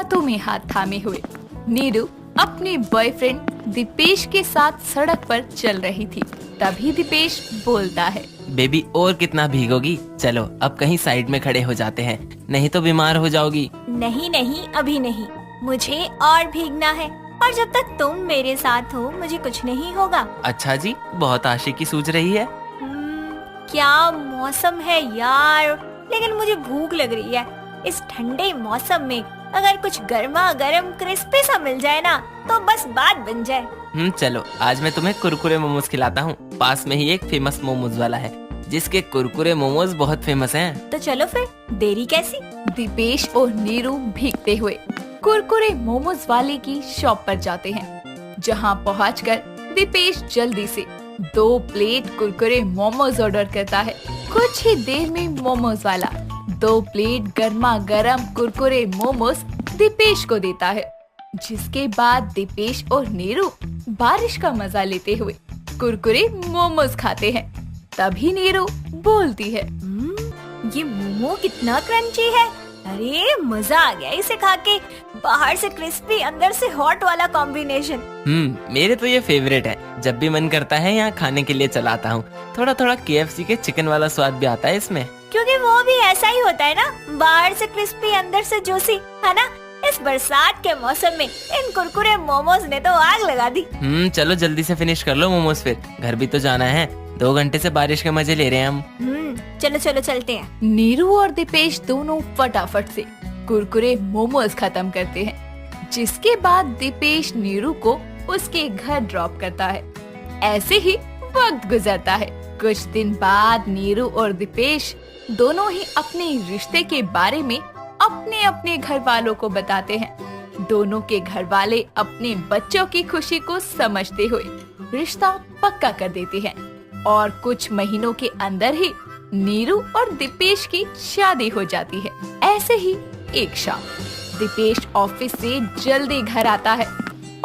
हाथों में हाथ थामे हुए नीरू अपने बॉयफ्रेंड दीपेश के साथ सड़क पर चल रही थी। तभी दीपेश बोलता है, बेबी और कितना भीगोगी, चलो अब कहीं साइड में खड़े हो जाते हैं, नहीं तो बीमार हो जाओगी। नहीं नहीं, अभी नहीं, मुझे और भीगना है, और जब तक तुम मेरे साथ हो मुझे कुछ नहीं होगा। अच्छा जी, बहुत आशिकी सूझ रही है। क्या मौसम है यार, लेकिन मुझे भूख लग रही है। इस ठंडे मौसम में अगर कुछ गर्मा गर्म क्रिस्पी सा मिल जाए ना तो बस बात बन जाए। चलो आज मैं तुम्हें कुरकुरे मोमोज खिलाता हूँ। पास में ही एक फेमस मोमोज वाला है जिसके कुरकुरे मोमोज बहुत फेमस हैं। तो चलो फिर, देरी कैसी। दीपेश और नीरू भीगते हुए कुरकुरे मोमोज वाले की शॉप पर जाते हैं, जहां पहुंचकर दीपेश जल्दी से 2 प्लेट कुरकुरे मोमोज ऑर्डर करता है। कुछ ही देर में मोमोज वाला 2 प्लेट गर्मा गर्म कुरकुरे मोमोज दीपेश को देता है, जिसके बाद दीपेश और नीरू बारिश का मजा लेते हुए कुरकुरे मोमोज खाते हैं। तभी नीरू बोलती है, ये मोमो कितना क्रंची है, अरे मजा आ गया इसे खा के। बाहर से क्रिस्पी अंदर से हॉट वाला कॉम्बिनेशन। मेरे तो ये फेवरेट है, जब भी मन करता है यहाँ खाने के लिए चलाता हूँ। थोड़ा थोड़ा KFC के चिकन वाला स्वाद भी आता है इसमें, क्योंकि वो भी ऐसा ही होता है ना, बाहर से क्रिस्पी अंदर से जूसी, है ना। इस बरसात के मौसम में इन कुरकुरे मोमोज ने तो आग लगा दी। चलो जल्दी से फिनिश कर लो मोमोज, फिर घर भी तो जाना है। 2 घंटे से बारिश के मजे ले रहे हैं हम। चलो चलो चलते हैं। नीरू और दीपेश दोनों फटाफट से कुरकुरे मोमोज खत्म करते हैं, जिसके बाद दीपेश नीरू को उसके घर ड्रॉप करता है। ऐसे ही वक्त गुजरता है। कुछ दिन बाद नीरू और दीपेश दोनों ही अपने रिश्ते के बारे में अपने अपने घर वालों को बताते हैं। दोनों के घर वाले अपने बच्चों की खुशी को समझते हुए रिश्ता पक्का कर देते हैं, और कुछ महीनों के अंदर ही नीरू और दीपेश की शादी हो जाती है। ऐसे ही एक शाम दीपेश ऑफिस से जल्दी घर आता है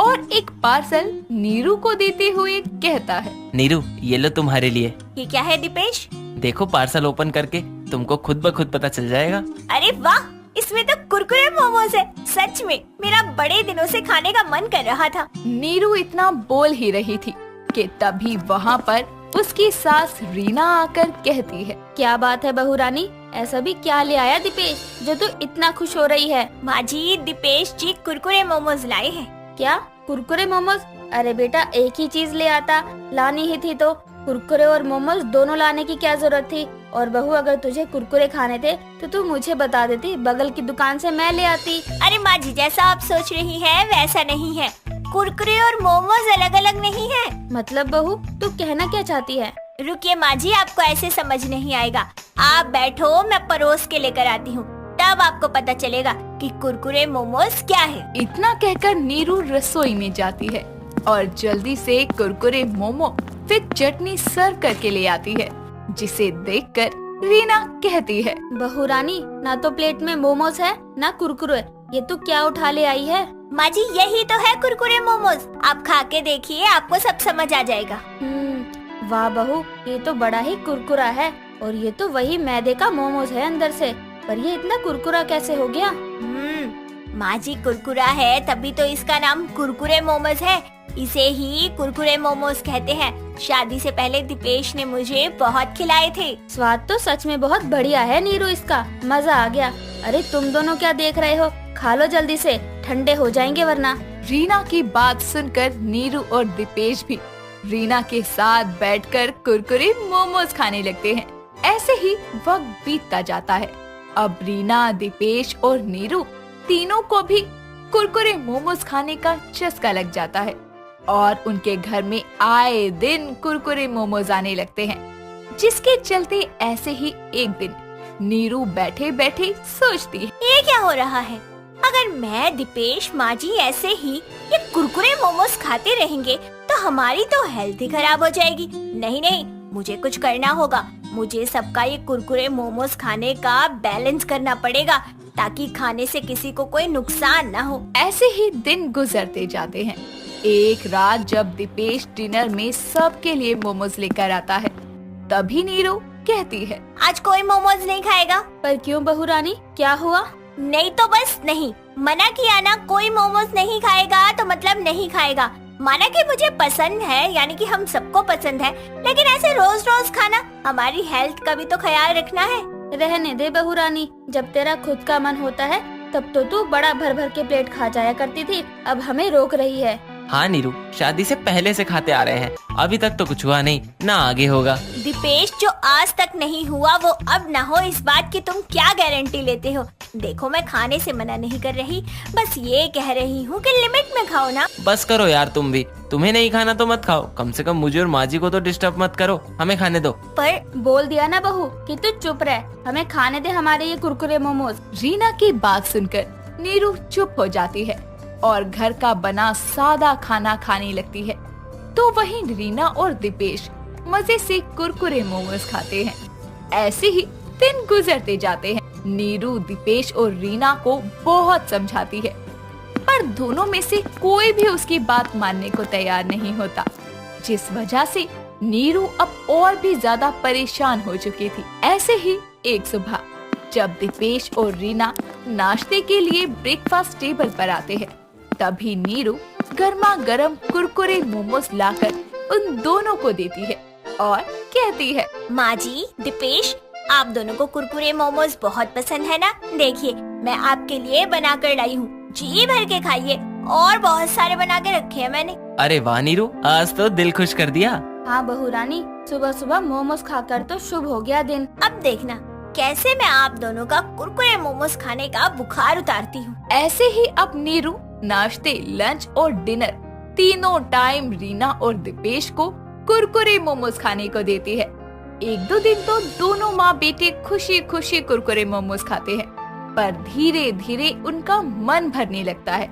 और एक पार्सल नीरू को देते हुए कहता है, नीरू ये लो तुम्हारे लिए। ये क्या है दीपेश? देखो पार्सल ओपन करके तुमको खुद ब खुद पता चल जाएगा। अरे वाह, इसमें तो कुरकुरे मोमोज है। सच में मेरा बड़े दिनों से खाने का मन कर रहा था। नीरू इतना बोल ही रही थी कि तभी वहाँ पर उसकी सास रीना आकर कहती है, क्या बात है बहू रानी, ऐसा भी क्या ले आया दीपेश जो तू इतना खुश हो रही है? माँ जी, दीपेश जी कुरकुरे मोमोज लाए हैं। क्या कुरकुरे मोमोज? अरे बेटा एक ही चीज ले आता, लानी ही थी तो कुरकुरे और मोमोज दोनों लाने की क्या जरूरत थी? और बहू अगर तुझे कुरकुरे खाने थे तो तू मुझे बता देती, बगल की दुकान से मैं ले आती। अरे माँ जी, जैसा आप सोच रही हैं वैसा नहीं है। कुरकुरे और मोमोज अलग अलग नहीं है। मतलब बहू तू कहना क्या चाहती है? रुकिए माँ जी, आपको ऐसे समझ नहीं आएगा। आप बैठो, मैं परोस के लेकर आती हूँ, तब आपको पता चलेगा कि कुरकुरे मोमोज क्या है। इतना कहकर नीरू रसोई में जाती है और जल्दी से कुरकुरे मोमो फिर चटनी सर्व करके ले आती है, जिसे देखकर रीना कहती है, बहू रानी ना तो प्लेट में मोमोज है ना कुरकुरे, ये तू क्या उठा ले आई है? माँ जी, यही तो है कुरकुरे मोमोज, आप खा के देखिए, आपको सब समझ आ जाएगा। वाह बहू, ये तो बड़ा ही कुरकुरा है, और ये तो वही मैदे का मोमोज है अंदर से, पर ये इतना कुरकुरा कैसे हो गया? माँ जी, कुरकुरा है तभी तो इसका नाम कुरकुरे मोमोज है। इसे ही कुरकुरे मोमोज कहते हैं। शादी से पहले दीपेश ने मुझे बहुत खिलाए थे। स्वाद तो सच में बहुत बढ़िया है नीरू, इसका मजा आ गया। अरे तुम दोनों क्या देख रहे हो, खा लो जल्दी से, ठंडे हो जाएंगे वरना। रीना की बात सुनकर नीरू और दीपेश भी रीना के साथ बैठकर कुरकुरे मोमोज खाने लगते हैं। ऐसे ही वक्त बीतता जाता है। अब रीना, दीपेश और नीरू तीनों को भी कुरकुरे मोमोज खाने का चस्का लग जाता है, और उनके घर में आए दिन कुरकुरे मोमोज आने लगते हैं, जिसके चलते ऐसे ही एक दिन नीरू बैठे बैठे सोचती है, ये क्या हो रहा है? अगर मैं, दीपेश, माँ जी ऐसे ही ये कुरकुरे मोमोज खाते रहेंगे तो हमारी तो हेल्थ ही खराब हो जाएगी। नहीं नहीं, मुझे कुछ करना होगा। मुझे सबका ये कुरकुरे मोमोज खाने का बैलेंस करना पड़ेगा, ताकि खाने से किसी को कोई नुकसान ना हो। ऐसे ही दिन गुजरते जाते हैं। एक रात जब दीपेश डिनर में सबके लिए मोमोज लेकर आता है, तभी नीरू कहती है, आज कोई मोमोज नहीं खाएगा। पर क्यों बहू रानी, क्या हुआ? नहीं तो बस नहीं, मना किया ना, कोई मोमोज नहीं खाएगा तो मतलब नहीं खाएगा। माना कि मुझे पसंद है, यानी कि हम सबको पसंद है, लेकिन ऐसे रोज रोज खाना, हमारी हेल्थ का भी तो ख्याल रखना है। रहने दे बहू रानी, जब तेरा खुद का मन होता है तब तो तू बड़ा भर भर के प्लेट खा जाया करती थी, अब हमें रोक रही है। हाँ नीरू, शादी से पहले से खाते आ रहे हैं, अभी तक तो कुछ हुआ नहीं, ना आगे होगा। दीपेश, जो आज तक नहीं हुआ वो अब ना हो, इस बात की तुम क्या गारंटी लेते हो? देखो, मैं खाने से मना नहीं कर रही, बस ये कह रही हूँ कि लिमिट में खाओ ना। बस करो यार तुम भी, तुम्हें नहीं खाना तो मत खाओ, कम से कम मुझे और माँ जी को तो डिस्टर्ब मत करो, हमें खाने दो। पर बोल दिया ना बहू कि तू चुप रह, हमें खाने दे हमारे ये कुरकुरे मोमोज। रीना की बात सुनकर नीरू चुप हो जाती है और घर का बना सादा खाना खाने लगती है। तो वहीं रीना और दीपेश मजे से कुरकुरे मोमोज खाते हैं। ऐसे ही दिन गुजरते जाते हैं। नीरू दीपेश और रीना को बहुत समझाती है, पर दोनों में से कोई भी उसकी बात मानने को तैयार नहीं होता, जिस वजह से नीरू अब और भी ज्यादा परेशान हो चुकी थी। ऐसे ही एक सुबह जब दीपेश और रीना नाश्ते के लिए ब्रेकफास्ट टेबल पर आते हैं, तभी नीरू गर्मा गर्म कुरकुरे मोमोज लाकर उन दोनों को देती है और कहती है, माँ जी, दीपेश, आप दोनों को कुरकुरे मोमोज बहुत पसंद है ना? देखिए, मैं आपके लिए बना कर लाई हूँ, जी भर के खाइए, और बहुत सारे बना के रखे हैं मैंने। अरे वाह नीरू, आज तो दिल खुश कर दिया। हाँ बहू रानी, सुबह सुबह मोमोज खाकर तो शुभ हो गया दिन। अब देखना कैसे मैं आप दोनों का कुरकुरे मोमोज खाने का बुखार उतारती हूँ। ऐसे ही अब नीरू नाश्ते, लंच और डिनर तीनों टाइम रीना और दीपेश को कुरकुरे मोमोज खाने को देती है। एक दो दिन तो दोनों माँ बेटे खुशी खुशी कुरकुरे मोमोज खाते हैं, पर धीरे धीरे उनका मन भरने लगता है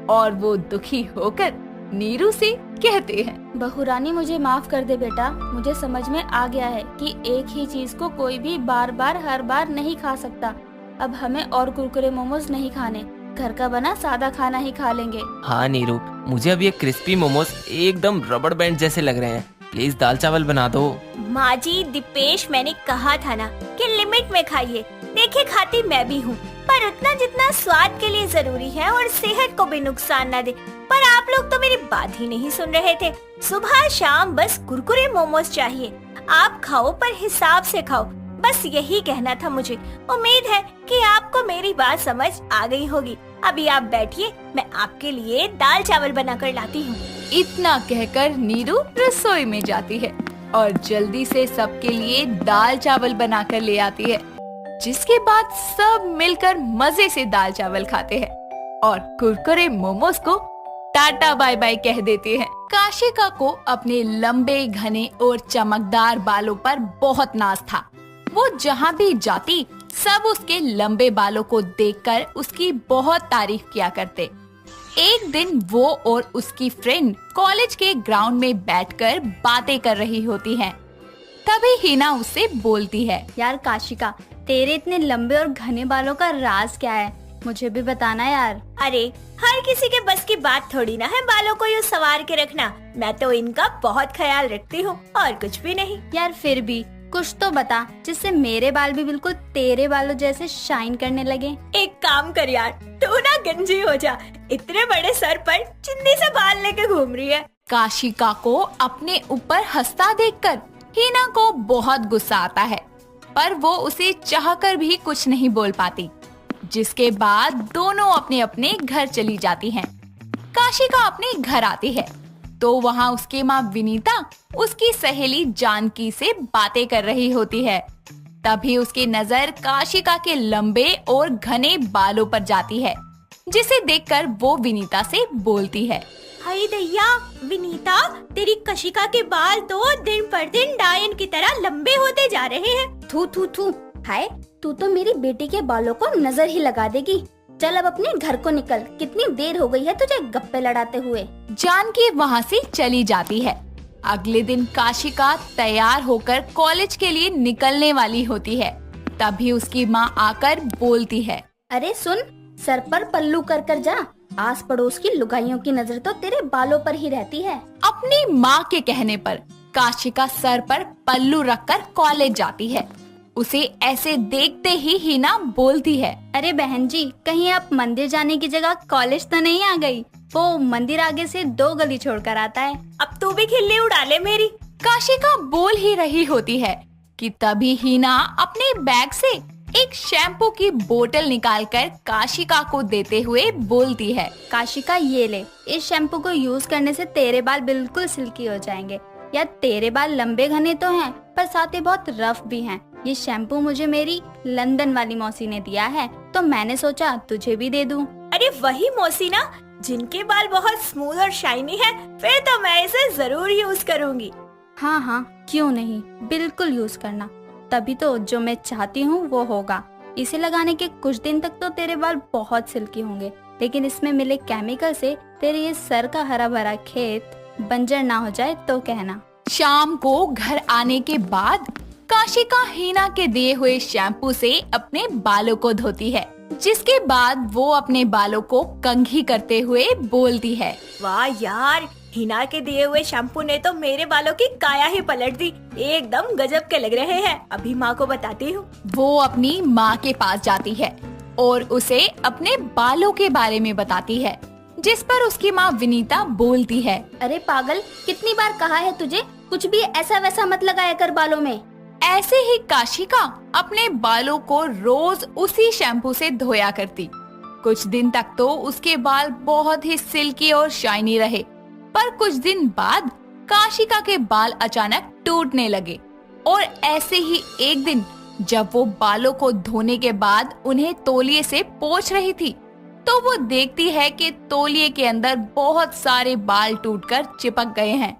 और वो दुखी होकर नीरू से कहते हैं, बहू रानी मुझे माफ कर दे बेटा, मुझे समझ में आ गया है कि एक ही चीज को कोई भी बार बार हर बार नहीं खा सकता। अब हमें और कुरकुरे मोमोज नहीं खाने, घर का बना सादा खाना ही खा लेंगे। हाँ नीरू, मुझे अब ये क्रिस्पी मोमोज एकदम रबड़ बैंड जैसे लग रहे हैं, प्लीज दाल चावल बना दो। माँ जी, दीपेश, मैंने कहा था ना कि लिमिट में खाइए। देखिए, खाती मैं भी हूँ, पर उतना जितना स्वाद के लिए जरूरी है और सेहत को भी नुकसान न दे। पर आप लोग तो मेरी बात ही नहीं सुन रहे थे। सुबह शाम बस कुरकुरे मोमोज चाहिए। आप खाओ, पर हिसाब से खाओ, बस यही कहना था मुझे। उम्मीद है कि आपको मेरी बात समझ आ गई होगी। अभी आप बैठिए, मैं आपके लिए दाल चावल बनाकर लाती हूँ। इतना कहकर नीरू रसोई में जाती है और जल्दी से सबके लिए दाल चावल बनाकर ले आती है, जिसके बाद सब मिलकर मजे से दाल चावल खाते हैं और कुरकुरे मोमोज को टाटा बाय बाय कह देते हैं। काशिका को अपने लंबे, घने और चमकदार बालों पर बहुत नाज था। वो जहाँ भी जाती सब उसके लंबे बालों को देखकर उसकी बहुत तारीफ किया करते। एक दिन वो और उसकी फ्रेंड कॉलेज के ग्राउंड में बैठकर बातें कर रही होती हैं। तभी हिना उससे बोलती है, यार काशिका, तेरे इतने लंबे और घने बालों का राज क्या है? मुझे भी बताना यार। अरे, हर किसी के बस की बात थोड़ी ना है बालों को यूँ संवार के रखना। मैं तो इनका बहुत ख्याल रखती हूँ और कुछ भी नहीं। यार फिर भी कुछ तो बता, जिससे मेरे बाल भी बिल्कुल तेरे बालों जैसे शाइन करने लगे। एक काम कर यार, तू ना गंजी हो जा। इतने बड़े सर पर चिंदी से बाल लेके घूम रही है। काशिका को अपने ऊपर हंसता देखकर हिना को बहुत गुस्सा आता है, पर वो उसे चाहकर भी कुछ नहीं बोल पाती। जिसके बाद दोनों अपने अपने घर चली जाती हैं। काशिका अपने घर आती है तो वहाँ उसकी माँ विनीता उसकी सहेली जानकी से बातें कर रही होती है। तभी उसकी नजर काशिका के लंबे और घने बालों पर जाती है, जिसे देखकर वो विनीता से बोलती है, हाय दैया, विनीता, तेरी काशिका के बाल तो दिन पर दिन डायन की तरह लंबे होते जा रहे हैं। थू थू थू, हाय, तू तो मेरी बेटी के बालों को नजर ही लगा देगी। चल अब अपने घर को निकल, कितनी देर हो गई है तुझे गप्पे लड़ाते हुए। जानकी वहाँ से चली जाती है। अगले दिन काशिका तैयार होकर कॉलेज के लिए निकलने वाली होती है। तभी उसकी माँ आकर बोलती है, अरे सुन, सर पर पल्लू कर कर जा, आस पड़ोस की लुगाइयों की नजर तो तेरे बालों पर ही रहती है। अपनी माँ के कहने पर काशिका सर पर पल्लू रखकर कॉलेज जाती है। उसे ऐसे देखते ही हिना बोलती है, अरे बहन जी, कहीं आप मंदिर जाने की जगह कॉलेज तो नहीं आ गई? वो मंदिर आगे से 2 गली छोड़कर आता है। अब तू भी खिल्ली उड़ा ले मेरी। काशिका बोल ही रही होती है कि तभी हिना अपने बैग से एक शैम्पू की बोतल निकालकर काशिका को देते हुए बोलती है, काशिका ये ले, इस शैम्पू को यूज करने से तेरे बाल बिल्कुल सिल्की हो जाएंगे। या तेरे बाल लंबे घने तो हैं, पर साथ ही बहुत रफ भी हैं। ये शैम्पू मुझे मेरी लंदन वाली मौसी ने दिया है, तो मैंने सोचा तुझे भी दे दूं। अरे वही मौसी ना, जिनके बाल बहुत स्मूथ और शाइनी है। फिर तो मैं इसे जरूर यूज करूंगी। हाँ हाँ, क्यों नहीं, बिल्कुल यूज करना, तभी तो जो मैं चाहती हूँ वो होगा। इसे लगाने के कुछ दिन तक तो तेरे बाल बहुत सिल्की होंगे, लेकिन इसमें मिले केमिकल से तेरे ये सर का हरा भरा खेत बंजर ना हो जाए तो कहना। शाम को घर आने के बाद काशिका हिना के दिए हुए शैम्पू से अपने बालों को धोती है, जिसके बाद वो अपने बालों को कंघी करते हुए बोलती है, वाह यार, हिना के दिए हुए शैम्पू ने तो मेरे बालों की काया ही पलट दी। एकदम गजब के लग रहे हैं। अभी माँ को बताती हूँ। वो अपनी माँ के पास जाती है और उसे अपने बालों के बारे में बताती है, जिस पर उसकी माँ विनीता बोलती है, अरे पागल, कितनी बार कहा है तुझे, कुछ भी ऐसा वैसा मत लगाया कर बालों में। ऐसे ही काशिका अपने बालों को रोज उसी शैम्पू से धोया करती। कुछ दिन तक तो उसके बाल बहुत ही सिल्की और शाइनी रहे, पर कुछ दिन बाद काशिका के बाल अचानक टूटने लगे। और ऐसे ही एक दिन जब वो बालों को धोने के बाद उन्हें तौलिए से पोंछ रही थी, तो वो देखती है कि तौलिए के अंदर बहुत सारे बाल टूटकर चिपक गए हैं।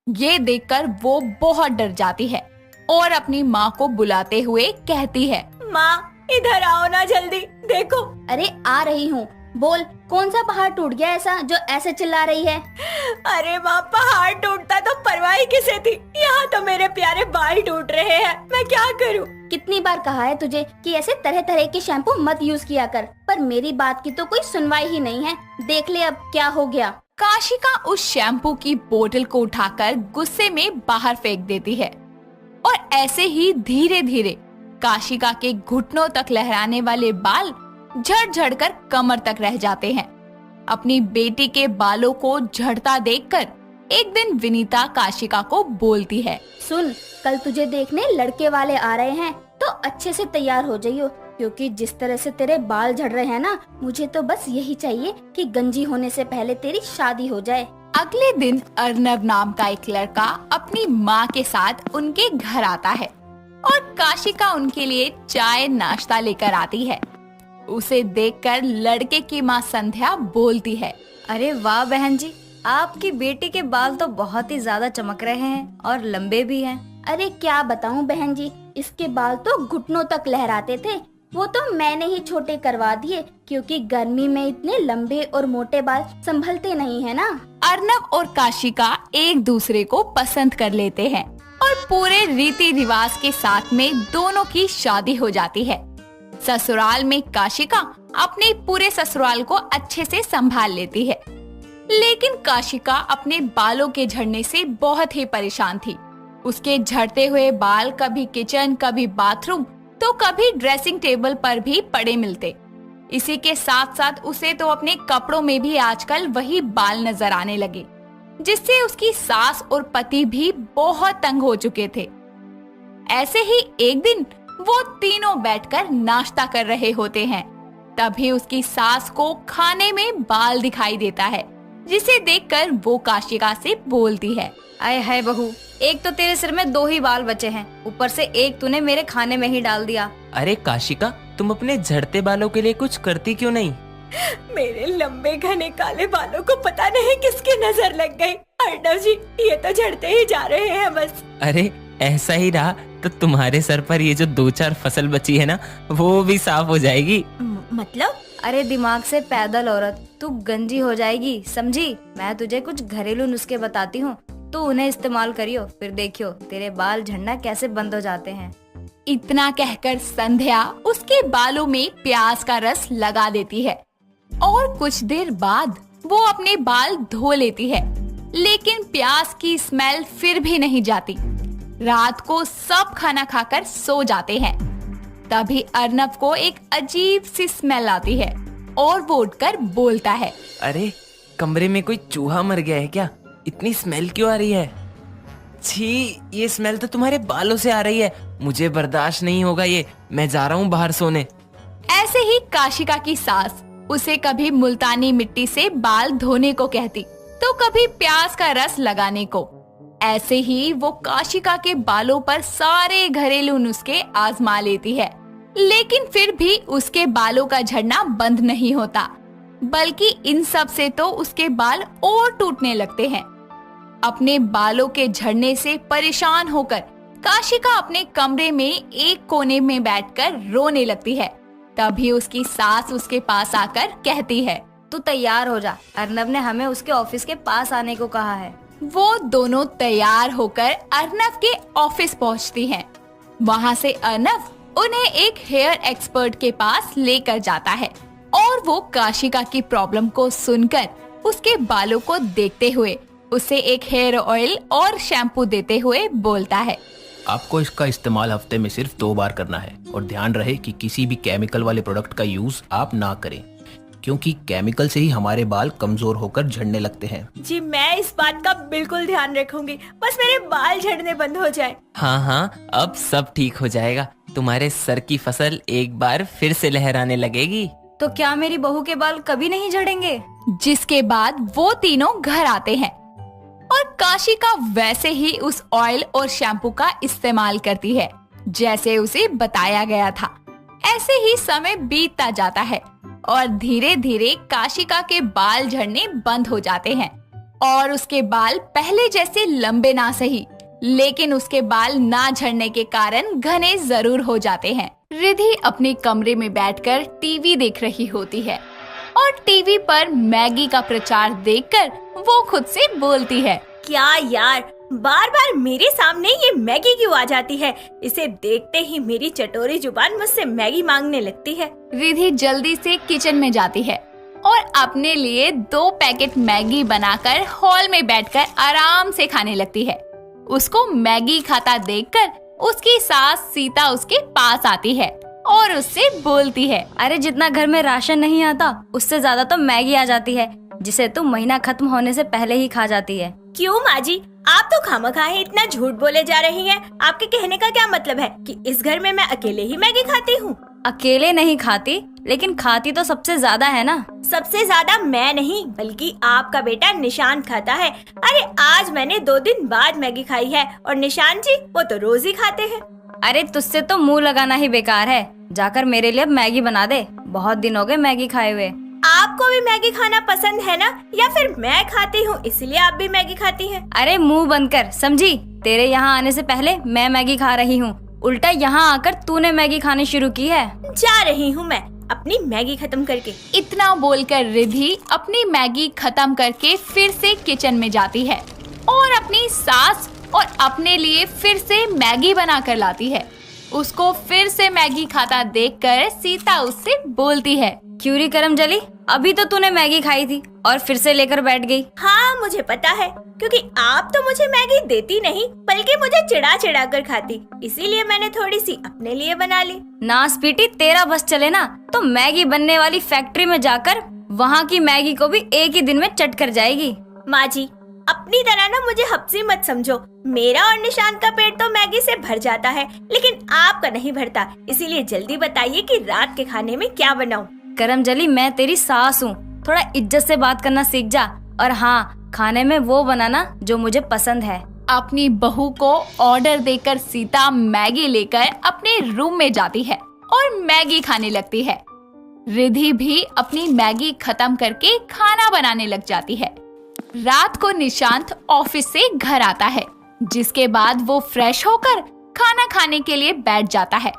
ये देखकर वो बहुत डर जाती है और अपनी माँ को बुलाते हुए कहती है, माँ इधर आओ ना जल्दी, देखो। अरे आ रही हूँ, बोल, कौन सा पहाड़ टूट गया ऐसा जो ऐसे चिल्ला रही है? अरे माँ, पहाड़ टूटता तो परवाह किसे थी, यहाँ तो मेरे प्यारे बाल टूट रहे हैं, मैं क्या करूँ? कितनी बार कहा है तुझे कि ऐसे तरह तरह के शैम्पू मत यूज किया कर, पर मेरी बात की तो कोई सुनवाई ही नहीं है। देख ले अब क्या हो गया। काशिका उस शैम्पू की बोतल को उठाकर गुस्से में बाहर फेंक देती है और ऐसे ही धीरे धीरे काशिका के घुटनों तक लहराने वाले बाल झड़ झड़ कर कमर तक रह जाते हैं। अपनी बेटी के बालों को झड़ता देखकर एक दिन विनीता काशिका को बोलती है, सुन, कल तुझे देखने लड़के वाले आ रहे हैं, तो अच्छे से तैयार हो जाइयो, क्योंकि जिस तरह से तेरे बाल झड़ रहे हैं ना, मुझे तो बस यही चाहिए कि गंजी होने से पहले तेरी शादी हो जाए। अगले दिन अर्नब नाम का एक लड़का अपनी माँ के साथ उनके घर आता है और काशिका उनके लिए चाय नाश्ता लेकर आती है। उसे देखकर लड़के की माँ संध्या बोलती है, अरे वाह बहन जी, आपकी बेटी के बाल तो बहुत ही ज्यादा चमक रहे हैं और लंबे भी हैं। अरे क्या बताऊं बहन जी, इसके बाल तो घुटनों तक लहराते थे, वो तो मैंने ही छोटे करवा दिए, क्योंकि गर्मी में इतने लंबे और मोटे बाल संभलते नहीं है ना। अर्नब और काशिका एक दूसरे को पसंद कर लेते हैं और पूरे रीति रिवाज के साथ में दोनों की शादी हो जाती है। ससुराल में काशिका अपने पूरे ससुराल को अच्छे से संभाल लेती है, लेकिन काशिका अपने बालों के झड़ने से बहुत ही परेशान थी। उसके झड़ते हुए बाल कभी किचन, कभी बाथरूम, तो कभी ड्रेसिंग टेबल पर भी पड़े मिलते। इसी के साथ साथ उसे तो अपने कपड़ों में भी आजकल वही बाल नजर आने लगे, जिससे उसकी सास और पति भी बहुत तंग हो चुके थे। ऐसे ही एक दिन वो तीनों बैठकर नाश्ता कर रहे होते हैं, तभी उसकी सास को खाने में बाल दिखाई देता है, जिसे देखकर वो काशिका से बोलती है, आए हाय बहू, एक तो तेरे सिर में 2 ही बाल बचे हैं, ऊपर से एक तूने मेरे खाने में ही डाल दिया। अरे काशिका, तुम अपने झड़ते बालों के लिए कुछ करती क्यों नहीं? मेरे लंबे घने काले बालों को पता नहीं किसकी नजर लग गई। अर्नब जी, ये तो झड़ते ही जा रहे हैं बस। अरे ऐसा ही रहा तो तुम्हारे सर पर ये जो 2-4 फसल बची है ना, वो भी साफ हो जाएगी। मतलब? अरे दिमाग से पैदल औरत, तू गंजी हो जाएगी, समझी? मैं तुझे कुछ घरेलू नुस्खे बताती हूँ, तू उन्हें इस्तेमाल करियो, फिर देखियो तेरे बाल झड़ना कैसे बंद हो जाते हैं। इतना कहकर संध्या उसके बालों में प्याज का रस लगा देती है और कुछ देर बाद वो अपने बाल धो लेती है, लेकिन प्याज की स्मेल फिर भी नहीं जाती। रात को सब खाना खाकर सो जाते हैं तभी अर्नब को एक अजीब सी स्मेल आती है और वो उठकर बोलता है, अरे कमरे में कोई चूहा मर गया है क्या? इतनी स्मेल क्यों आ रही है? छी, ये स्मेल तो तुम्हारे बालों से आ रही है। मुझे बर्दाश्त नहीं होगा ये। मैं जा रहा हूँ बाहर सोने। ऐसे ही काशिका की सास उसे कभी मुल्तानी मिट्टी से बाल धोने को कहती तो कभी प्याज का रस लगाने को। ऐसे ही वो काशिका के बालों पर सारे घरेलू नुस्खे आजमा लेती है, लेकिन फिर भी उसके बालों का झड़ना बंद नहीं होता, बल्कि इन सब से तो उसके बाल और टूटने लगते हैं। अपने बालों के झड़ने से परेशान होकर काशिका अपने कमरे में एक कोने में बैठकर रोने लगती है। तभी उसकी सास उसके पास आकर कहती है, तू तैयार हो जा, अर्नब ने हमें उसके ऑफिस के पास आने को कहा है। वो दोनों तैयार होकर अर्नब के ऑफिस पहुंचती हैं। वहां से अर्नब उन्हें एक हेयर एक्सपर्ट के पास लेकर जाता है और वो काशिका की प्रॉब्लम को सुनकर उसके बालों को देखते हुए उसे एक हेयर ऑयल और शैम्पू देते हुए बोलता है, आपको इसका इस्तेमाल हफ्ते में सिर्फ 2 बार करना है और ध्यान रहे कि किसी भी केमिकल वाले प्रोडक्ट का यूज आप ना करें, क्योंकि केमिकल से ही हमारे बाल कमजोर होकर झड़ने लगते हैं। जी मैं इस बात का बिल्कुल ध्यान रखूंगी, बस मेरे बाल झड़ने बंद हो जाए। हाँ हाँ, अब सब ठीक हो जाएगा। तुम्हारे सर की फसल एक बार फिर से लहराने लगेगी। तो क्या मेरी बहू के बाल कभी नहीं झड़ेंगे? जिसके बाद वो तीनों घर आते हैं और काशिका वैसे ही उस ऑयल और शैम्पू का इस्तेमाल करती है जैसे उसे बताया गया था। ऐसे ही समय बीतता जाता है और धीरे धीरे काशिका के बाल झड़ने बंद हो जाते हैं और उसके बाल पहले जैसे लंबे ना सही, लेकिन उसके बाल ना झड़ने के कारण घने जरूर हो जाते हैं। रिधि अपने कमरे में बैठकर टीवी देख रही होती है और टीवी पर मैगी का प्रचार देखकर वो खुद से बोलती है, क्या यार, बार बार मेरे सामने ये मैगी क्यों आ जाती है? इसे देखते ही मेरी चटोरी जुबान मुझसे मैगी मांगने लगती है। रिधि जल्दी से किचन में जाती है और अपने लिए 2 पैकेट मैगी बनाकर हॉल में बैठकर आराम से खाने लगती है। उसको मैगी खाता देखकर उसकी सास सीता उसके पास आती है और उससे बोलती है, अरे जितना घर में राशन नहीं आता उससे ज्यादा तो मैगी आ जाती है, जिसे तू महीना खत्म होने से पहले ही खा जाती है। क्यों माँ जी, आप तो खामखाहे इतना झूठ बोले जा रही हैं। आपके कहने का क्या मतलब है कि इस घर में मैं अकेले ही मैगी खाती हूँ? अकेले नहीं खाती, लेकिन खाती तो सबसे ज्यादा है ना। सबसे ज्यादा मैं नहीं, बल्कि आपका बेटा निशान खाता है। अरे आज मैंने 2 दिन बाद मैगी खाई है और निशान जी वो तो रोज ही खाते हैं। अरे तुझसे तो मुंह लगाना ही बेकार है। जाकर मेरे लिए मैगी बना दे, बहुत दिन हो गए मैगी खाए हुए। आपको भी मैगी खाना पसंद है ना? या फिर मैं खाती हूँ इसलिए आप भी मैगी खाती हैं? अरे मुंह बंद कर, समझी? तेरे यहाँ आने से पहले मैं मैगी खा रही हूँ, उल्टा यहाँ आकर तूने मैगी खानी शुरू की है। जा रही हूँ मैं अपनी मैगी खत्म करके। इतना बोलकर रिधि अपनी मैगी खत्म करके फिर से किचन में जाती है और अपनी सास और अपने लिए फिर से मैगी बना कर लाती है। उसको फिर से मैगी खाता देखकर सीता उससे बोलती है, क्यों री करमजली, अभी तो तूने मैगी खाई थी और फिर से लेकर बैठ गई। हाँ मुझे पता है, क्योंकि आप तो मुझे मैगी देती नहीं बल्कि मुझे चिढ़ा चिढ़ा कर खाती, इसीलिए मैंने थोड़ी सी अपने लिए बना ली। नास पीटी, तेरा बस चले ना तो मैगी बनने वाली फैक्ट्री में जाकर वहाँ की मैगी को भी एक ही दिन में चट कर जाएगी। माँ जी अपनी तरह ना मुझे हफ्सी मत समझो। मेरा और निशान का पेट तो मैगी से भर जाता है, लेकिन आपका नहीं भरता। इसीलिए जल्दी बताइए कि रात के खाने में क्या बनाऊं? करमजली, मैं तेरी सास हूँ, थोड़ा इज्जत से बात करना सीख जा। और हाँ, खाने में वो बनाना जो मुझे पसंद है। अपनी बहू को ऑर्डर देकर सीता मैगी लेकर अपने रूम में जाती है और मैगी खाने लगती है। रिधि भी अपनी मैगी खत्म करके खाना बनाने लग जाती है। रात को निशांत ऑफिस से घर आता है, जिसके बाद वो फ्रेश होकर खाना खाने के लिए बैठ जाता है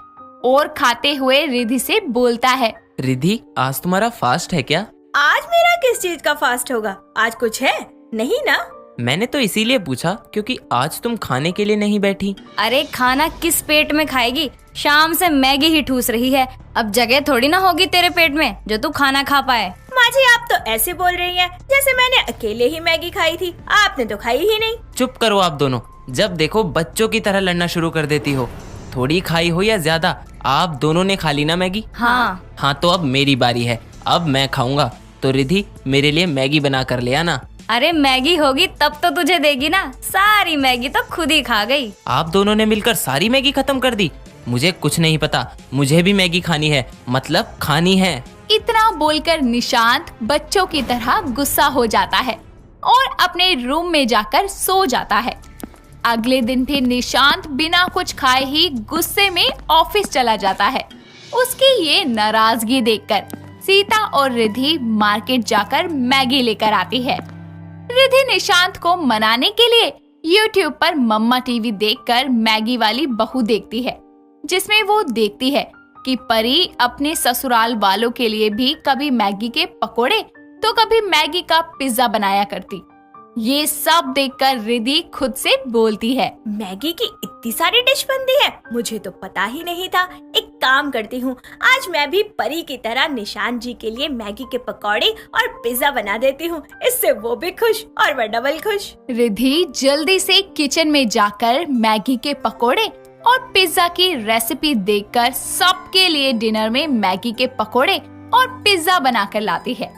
और खाते हुए रिधि से बोलता है, रिधि आज तुम्हारा फास्ट है क्या? आज मेरा किस चीज का फास्ट होगा? आज कुछ है नहीं ना? मैंने तो इसीलिए पूछा क्योंकि आज तुम खाने के लिए नहीं बैठी। अरे खाना किस पेट में खाएगी, शाम से मैगी ही ठूस रही है। अब जगह थोड़ी ना होगी तेरे पेट में जो तू खाना खा पाए। माँ जी आप तो ऐसे बोल रही हैं जैसे मैंने अकेले ही मैगी खाई थी, आपने तो खाई ही नहीं। चुप करो आप दोनों, जब देखो बच्चों की तरह लड़ना शुरू कर देती हो। थोड़ी खाई हो या ज्यादा, आप दोनों ने खा ली ना मैगी? हाँ तो अब मेरी बारी है, अब मैं खाऊंगा। तो रिधि मेरे लिए मैगी बना कर ले आना। अरे मैगी होगी तब तो तुझे देगी ना, सारी मैगी तो खुद ही खा गई। आप दोनों ने मिलकर सारी मैगी खत्म कर दी? मुझे कुछ नहीं पता, मुझे भी मैगी खानी है, मतलब खानी है। इतना बोलकर निशांत बच्चों की तरह गुस्सा हो जाता है और अपने रूम में जाकर सो जाता है। अगले दिन भी निशांत बिना कुछ खाए ही गुस्से में ऑफिस चला जाता है। उसकी ये नाराजगी देखकर सीता और रिधि मार्केट जाकर मैगी लेकर आती है। रिधि निशांत को मनाने के लिए YouTube पर मम्मा टीवी देखकर मैगी वाली बहू देखती है, जिसमें वो देखती है कि परी अपने ससुराल वालों के लिए भी कभी मैगी के पकोड़े तो कभी मैगी का पिज्जा बनाया करती। ये सब देखकर रिधि खुद से बोलती है, मैगी की इतनी सारी डिश बनती है, मुझे तो पता ही नहीं था। एक काम करती हूँ, आज मैं भी परी की तरह निशांत जी के लिए मैगी के पकौड़े और पिज्जा बना देती हूँ, इससे वो भी खुश और मैं डबल खुश। रिधि जल्दी से किचन में जाकर मैगी के पकोड़े और पिज्जा की रेसिपी देखकर सबके लिए डिनर में मैगी के पकोड़े और पिज्जा बनाकर लाती है,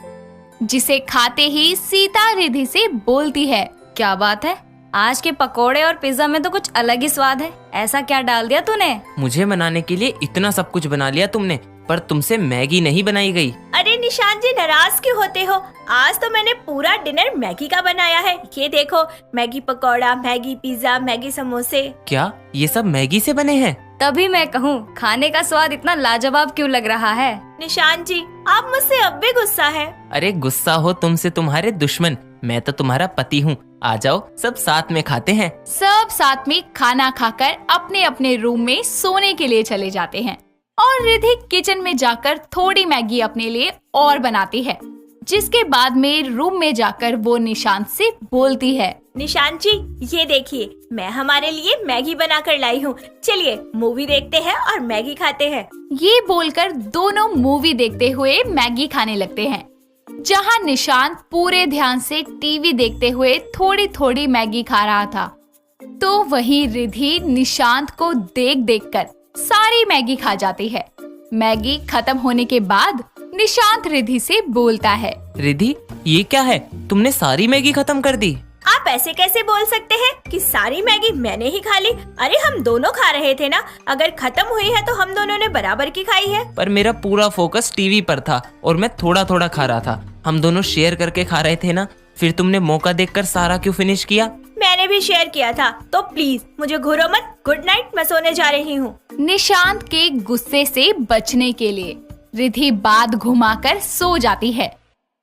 जिसे खाते ही सीता रिधि से बोलती है, क्या बात है, आज के पकोड़े और पिज्जा में तो कुछ अलग ही स्वाद है, ऐसा क्या डाल दिया तूने? मुझे मनाने के लिए इतना सब कुछ बना लिया तुमने, पर तुमसे मैगी नहीं बनाई गई। अरे निशांत जी नाराज क्यों होते हो? आज तो मैंने पूरा डिनर मैगी का बनाया है। ये देखो, Maggi pakora, Maggi pizza, Maggi समोसे। क्या ये सब मैगी से बने हैं? तभी मैं कहूँ खाने का स्वाद इतना लाजवाब क्यों लग रहा है। निशांत जी आप मुझसे अब भी गुस्सा है? अरे गुस्सा हो तुमसे तुम्हारे दुश्मन, मैं तो तुम्हारा पति हूँ। आ जाओ सब साथ में खाते हैं। सब साथ में खाना खाकर अपने अपने रूम में सोने के लिए चले जाते हैं और रिधि किचन में जाकर थोड़ी मैगी अपने लिए और बनाती है, जिसके बाद में रूम में जाकर वो निशांत से बोलती है, निशांत जी ये देखिए, मैं हमारे लिए मैगी बना कर लाई हूँ, चलिए मूवी देखते हैं और मैगी खाते हैं। ये बोलकर दोनों मूवी देखते हुए मैगी खाने लगते हैं, जहाँ निशांत पूरे ध्यान से टीवी देखते हुए थोड़ी थोड़ी मैगी खा रहा था। तो वहीं रिधि निशांत को देख देखकर सारी मैगी खा जाती है। मैगी खत्म होने के बाद निशांत रिधि से बोलता है, रिधि ये क्या है, तुमने सारी मैगी खत्म कर दी? आप ऐसे कैसे बोल सकते हैं कि सारी मैगी मैंने ही खा ली? अरे हम दोनों खा रहे थे ना, अगर खत्म हुई है तो हम दोनों ने बराबर की खाई है। पर मेरा पूरा फोकस टीवी पर था और मैं थोड़ा थोड़ा खा रहा था, हम दोनों शेयर करके खा रहे थे ना, फिर तुमने मौका देखकर सारा क्यों फिनिश किया? मैंने भी शेयर किया था, तो प्लीज मुझे घूरो मत। गुड नाइट, मैं सोने जा रही हूँ। निशांत के गुस्से से बचने के लिए रिधि बात घुमाकर सो जाती है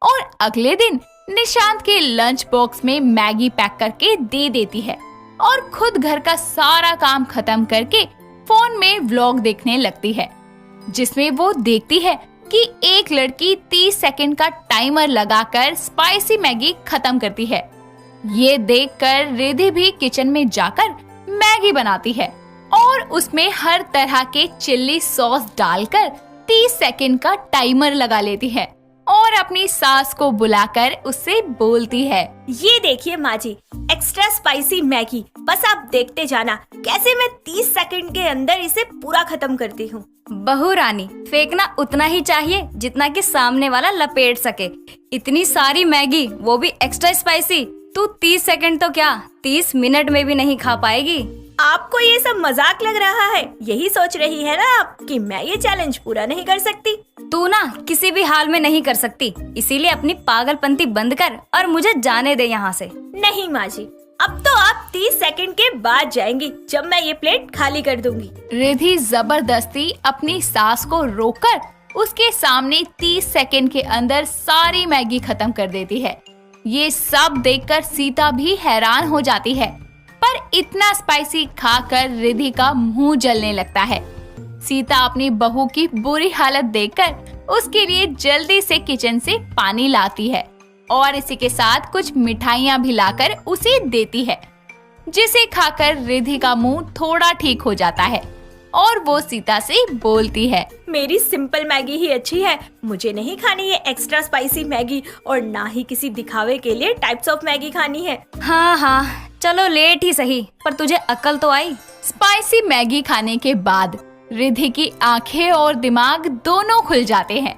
और अगले दिन निशांत के लंच बॉक्स में मैगी पैक करके दे देती है और खुद घर का सारा काम खत्म करके फोन में व्लॉग देखने लगती है, जिसमें वो देखती है कि एक लड़की 30 सेकंड का टाइमर लगाकर स्पाइसी मैगी खत्म करती है। ये देखकर रिधि भी किचन में जाकर मैगी बनाती है और उसमें हर तरह के चिल्ली सॉस डालकर 30 सेकंड का टाइमर लगा लेती है और अपनी सास को बुलाकर उससे बोलती है, ये देखिए माँ जी, एक्स्ट्रा स्पाइसी मैगी, बस आप देखते जाना कैसे मैं 30 सेकंड के अंदर इसे पूरा खत्म करती हूँ। बहू रानी, फेंकना उतना ही चाहिए जितना कि सामने वाला लपेट सके। इतनी सारी मैगी, वो भी एक्स्ट्रा स्पाइसी, तू 30 सेकंड तो क्या 30 मिनट में भी नहीं खा पाएगी। आपको ये सब मजाक लग रहा है? यही सोच रही है ना आप कि मैं ये चैलेंज पूरा नहीं कर सकती? तू ना किसी भी हाल में नहीं कर सकती, इसीलिए अपनी पागलपंती बंद कर और मुझे जाने दे यहाँ से। नहीं माँ जी, अब तो आप 30 सेकंड के बाद जाएंगी, जब मैं ये प्लेट खाली कर दूंगी। रिधि जबरदस्ती अपनी सास को रोककर उसके सामने 30 सेकंड के अंदर सारी मैगी खत्म कर देती है। ये सब देखकर सीता भी हैरान हो जाती है, पर इतना स्पाइसी खाकर रिधि का मुंह जलने लगता है। सीता अपनी बहू की बुरी हालत देखकर उसके लिए जल्दी से किचन से पानी लाती है और इसी के साथ कुछ मिठाइयाँ भी लाकर उसे देती है, जिसे खाकर रिधि का मुंह थोड़ा ठीक हो जाता है और वो सीता से बोलती है, मेरी सिंपल मैगी ही अच्छी है, मुझे नहीं खानी ये एक्स्ट्रा स्पाइसी मैगी और ना ही किसी दिखावे के लिए टाइप्स ऑफ मैगी खानी है। हाँ, चलो लेट ही सही, पर तुझे अक्ल तो आई। स्पाइसी मैगी खाने के बाद रिद्धि की आंखें और दिमाग दोनों खुल जाते हैं,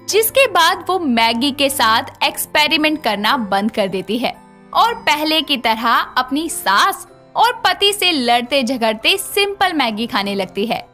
जिसके बाद वो मैगी के साथ एक्सपेरिमेंट करना बंद कर देती है और पहले की तरह अपनी सास और पति से लड़ते झगड़ते सिंपल मैगी खाने लगती है।